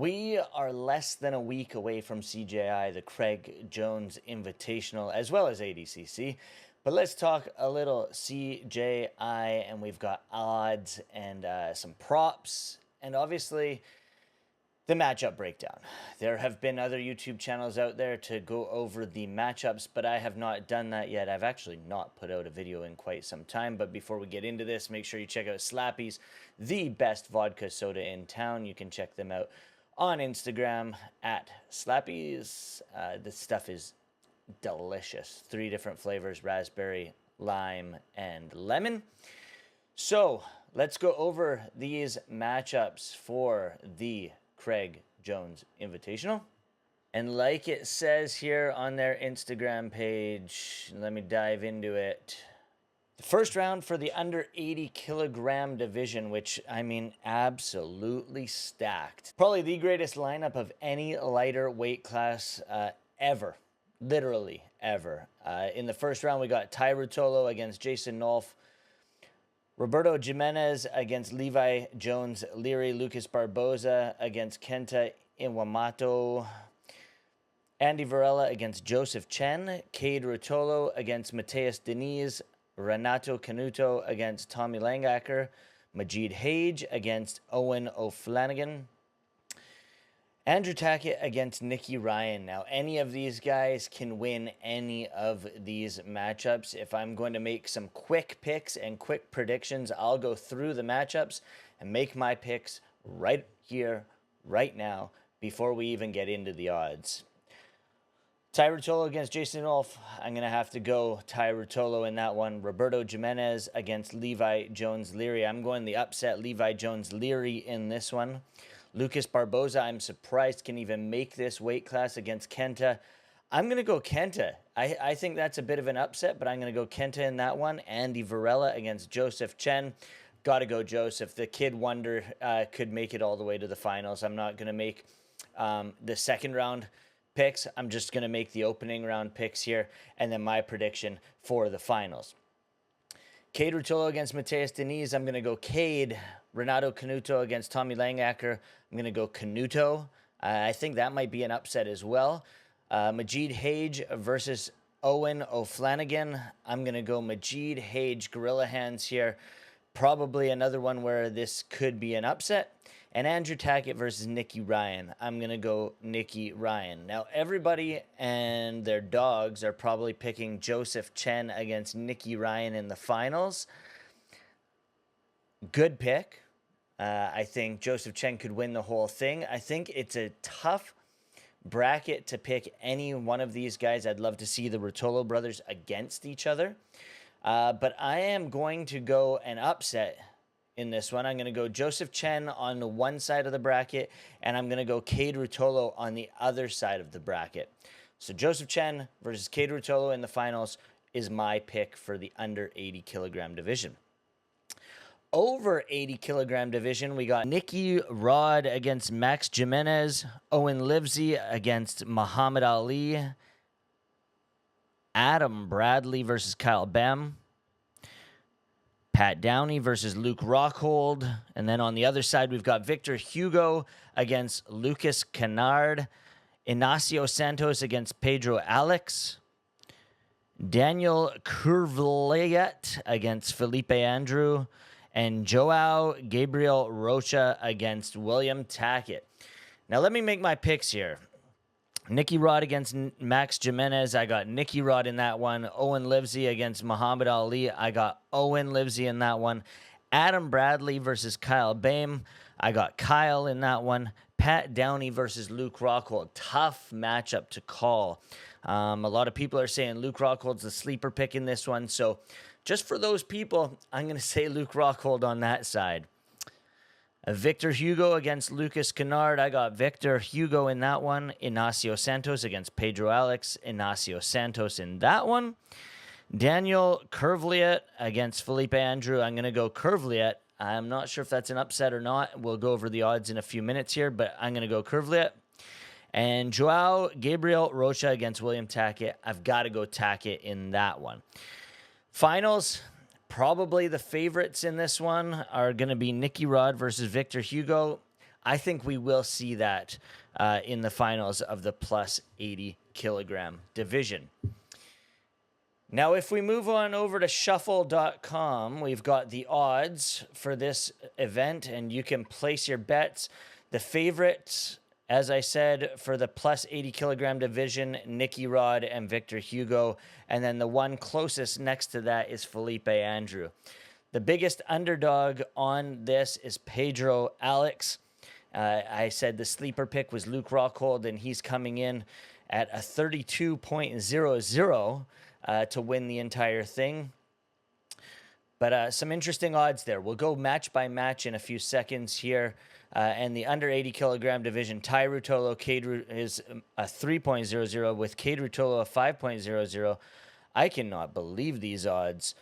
We are less than a week away from CJI, the Craig Jones Invitational, as well as ADCC. But let's talk a little CJI, and we've got odds and some props, and obviously the matchup breakdown. There have been other YouTube channels out there to go over the matchups, but I have not done that yet. I've actually not put out a video in quite some time. But before we get into this, make sure you check out Slappy's, the best vodka soda in town. You can check them out on Instagram at Slappy's. This stuff is delicious. 3 different flavors: raspberry, lime, and lemon. So let's go over these matchups for the Craig Jones Invitational. And like it says here on their Instagram page, let me dive into it. The first round for the under 80 kilogram division, which, I mean, absolutely stacked. Probably the greatest lineup of any lighter weight class ever. Literally ever. In the first round, we got Ty Ruotolo against Jason Nolf. Roberto Jimenez against Levi Jones Leary. Lucas Barboza against Kenta Iwamato. Andy Varela against Joseph Chen. Cade Ruotolo against Mateus Diniz. Renato Canuto against Tommy Langacker. Majid Hage against Owen O'Flanagan. Andrew Tackett against Nicky Ryan. Now, any of these guys can win any of these matchups. If I'm going to make some quick picks and quick predictions, I'll go through the matchups and make my picks right here, right now, before we even get into the odds. Ty Ruotolo against Jason Nolf. I'm going to have to go Ty Ruotolo in that one. Roberto Jimenez against Levi Jones Leary. I'm going the upset Levi Jones Leary in this one. Lucas Barboza, I'm surprised, can even make this weight class against Kenta. I'm going to go Kenta. I think that's a bit of an upset, but I'm going to go Kenta in that one. Andy Varela against Joseph Chen. Got to go Joseph. The kid wonder could make it all the way to the finals. I'm not going to make the second round picks. I'm just going to make the opening round picks here, and then my prediction for the finals. Cade Ruotolo against Mateus Diniz. I'm going to go Cade. Renato Canuto against Tommy Langacker. I'm going to go Canuto. I think that might be an upset as well. Majid Hage versus Owen O'Flanagan. I'm going to go Majid Hage. Gorilla hands here. Probably another one where this could be an upset. And Andrew Tackett versus Nicky Ryan. I'm going to go Nicky Ryan. Now, everybody and their dogs are probably picking Joseph Chen against Nicky Ryan in the finals. Good pick. I think Joseph Chen could win the whole thing. I think it's a tough bracket to pick any one of these guys. I'd love to see the Ruotolo brothers against each other. But I am going to go an upset in this one. I'm going to go Joseph Chen on the one side of the bracket, and I'm going to go Cade Ruotolo on the other side of the bracket. So Joseph Chen versus Cade Ruotolo in the finals is my pick for the under 80 kilogram division. Over 80 kilogram division, we got Nicky Rod against Max Jimenez, Owen Livesey against Muhammad Ali, Adam Bradley versus Kyle Bem, Pat Downey versus Luke Rockhold, and then on the other side, we've got Victor Hugo against Lucas Kennard, Ignacio Santos against Pedro Alex, Daniel Curvliet against Felipe Andrew, and Joao Gabriel Rocha against William Tackett. Now, let me make my picks here. Nicky Rod against Max Jimenez. I got Nicky Rod in that one. Owen Livesey against Muhammad Ali. I got Owen Livesey in that one. Adam Bradley versus Kyle Bame. I got Kyle in that one. Pat Downey versus Luke Rockhold. Tough matchup to call. A lot of people are saying Luke Rockhold's the sleeper pick in this one. So just for those people, I'm going to say Luke Rockhold on that side. Victor Hugo against Lucas Kennard. I got Victor Hugo in that one. Ignacio Santos against Pedro Alex. Ignacio Santos in that one. Daniel Curvliet against Felipe Andrew. I'm going to go Curvliet. I'm not sure if that's an upset or not. We'll go over the odds in a few minutes here, but I'm going to go Curvliet. And Joao Gabriel Rocha against William Tackett. I've got to go Tackett in that one. Finals. Probably the favorites in this one are going to be Nicky Rod versus Victor Hugo. I think we will see that in the finals of the plus 80 kilogram division. Now, if we move on over to shuffle.com, we've got the odds for this event, and you can place your bets. The favorites, as I said, for the plus 80 kilogram division, Nicky Rod and Victor Hugo. And then the one closest next to that is Felipe Andrew. The biggest underdog on this is Pedro Alex. I said the sleeper pick was Luke Rockhold, and he's coming in at a 32.00 to win the entire thing. But some interesting odds there. We'll go match by match in a few seconds here. And the under 80 kilogram division, Ty Ruotolo, is a 3.00 with Cade Ruotolo a 5.00. I cannot believe these odds.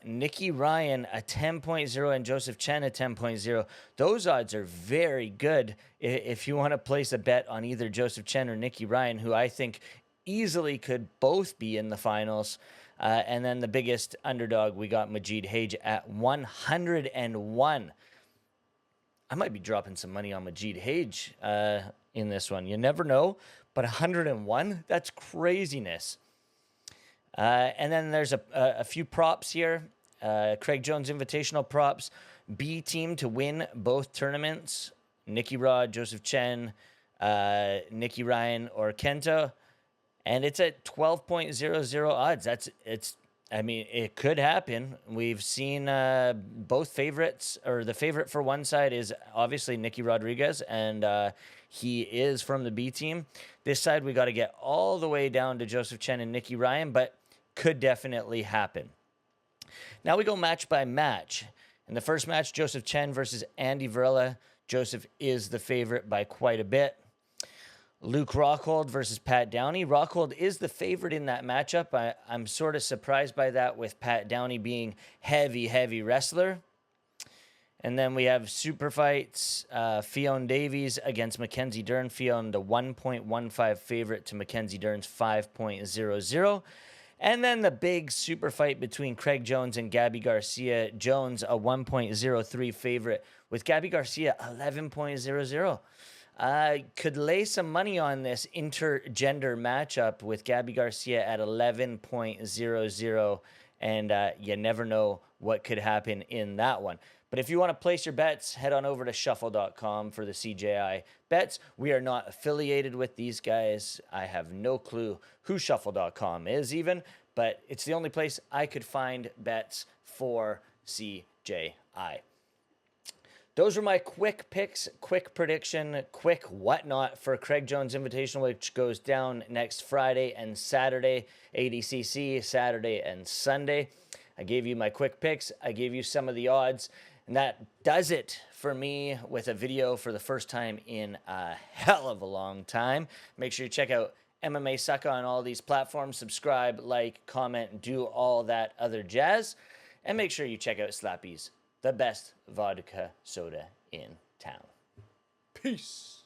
Nicky Ryan a 10.0 and Joseph Chen a 10.0. Those odds are very good if you want to place a bet on either Joseph Chen or Nicky Ryan, who I think easily could both be in the finals. And then the biggest underdog, we got Majid Hage at 101. I might be dropping some money on Majid Hage in this one. You never know, but 101, that's craziness. And then there's a few props here. Craig Jones Invitational props. B team to win both tournaments. Nicky Rod, Joseph Chen, Nicky Ryan, or Kento. And it's at 12.00 odds. It could happen. We've seen both favorites, or the favorite for one side is obviously Nicky Rodriguez, and he is from the B team. This side, we got to get all the way down to Joseph Chen and Nicky Ryan, but could definitely happen. Now we go match by match. In the first match, Joseph Chen versus Andy Varela. Joseph is the favorite by quite a bit. Luke Rockhold versus Pat Downey. Rockhold is the favorite in that matchup. I'm sort of surprised by that, with Pat Downey being heavy wrestler. And then we have super fights. Fionn Davies against Mackenzie Dern. Fionn, the 1.15 favorite to Mackenzie Dern's 5.00. And then the big super fight between Craig Jones and Gabby Garcia. Jones, a 1.03 favorite, with Gabby Garcia 11.00. Could lay some money on this intergender matchup with Gabby Garcia at 11.00, and you never know what could happen in that one. But if you want to place your bets, head on over to shuffle.com for the CJI bets. We are not affiliated with these guys. I have no clue who shuffle.com is even, but it's the only place I could find bets for CJI. Those were my quick picks, quick prediction, quick whatnot for Craig Jones Invitational, which goes down next Friday and Saturday, ADCC, Saturday and Sunday. I gave you my quick picks. I gave you some of the odds. And that does it for me with a video for the first time in a hell of a long time. Make sure you check out MMA Sucka on all these platforms. Subscribe, like, comment, do all that other jazz. And make sure you check out Slappy's, the best vodka soda in town. Peace.